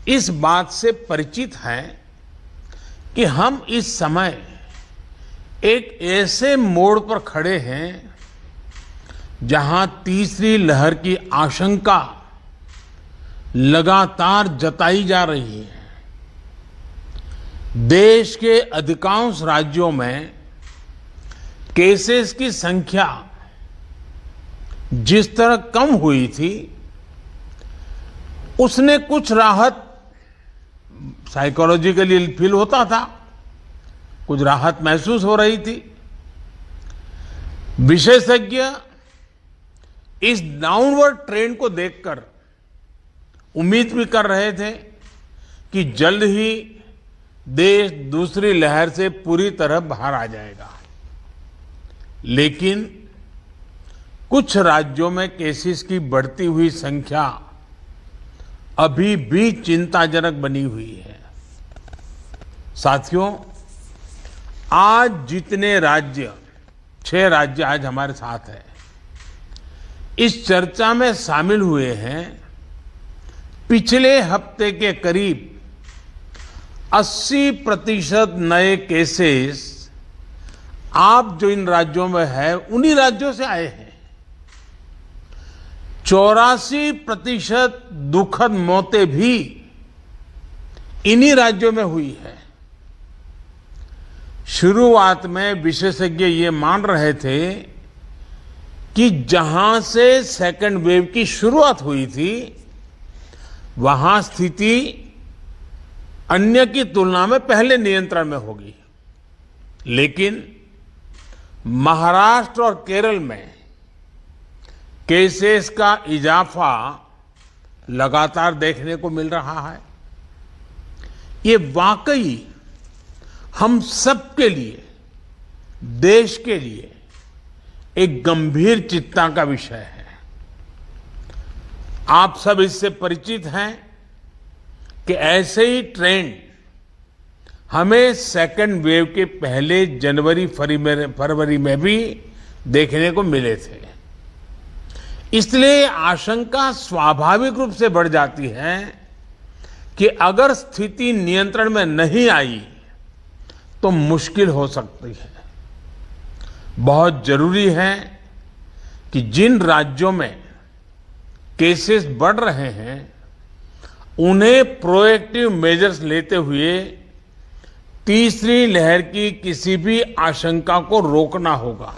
इस बात से परिचित हैं कि हम इस समय एक ऐसे मोड़ पर खड़े हैं जहां तीसरी लहर की आशंका लगातार जताई जा रही है। देश के अधिकांश राज्यों में केसेस की संख्या जिस तरह कम हुई थी, उसने कुछ राहत साइकोलॉजिकली फील होता था, कुछ राहत महसूस हो रही थी। विशेषज्ञ इस डाउनवर्ड ट्रेंड को देखकर उम्मीद भी कर रहे थे कि जल्द ही देश दूसरी लहर से पूरी तरह बाहर आ जाएगा। लेकिन कुछ राज्यों में केसेस की बढ़ती हुई संख्या अभी भी चिंताजनक बनी हुई है। साथियों, आज जितने राज्य, 6 राज्य आज हमारे साथ हैं, इस चर्चा में शामिल हुए हैं, पिछले हफ्ते के करीब 80% नए केसेस आप जो इन राज्यों में है उन्हीं राज्यों से आए हैं। 84% दुखद मौतें भी इन्हीं राज्यों में हुई है। शुरुआत में विशेषज्ञ ये मान रहे थे कि जहां से सेकंड वेव की शुरुआत हुई थी, वहां स्थिति अन्य की तुलना में पहले नियंत्रण में होगी। लेकिन महाराष्ट्र और केरल में केसेस का इजाफा लगातार देखने को मिल रहा है। ये वाकई हम सबके लिए, देश के लिए एक गंभीर चिंता का विषय है। आप सब इससे परिचित हैं कि ऐसे ही ट्रेंड हमें सेकंड वेव के पहले जनवरी फरवरी में भी देखने को मिले थे। इसलिए आशंका स्वाभाविक रूप से बढ़ जाती है कि अगर स्थिति नियंत्रण में नहीं आई तो मुश्किल हो सकती है। बहुत जरूरी है कि जिन राज्यों में केसेस बढ़ रहे हैं, उन्हें प्रोएक्टिव मेजर्स लेते हुए तीसरी लहर की किसी भी आशंका को रोकना होगा।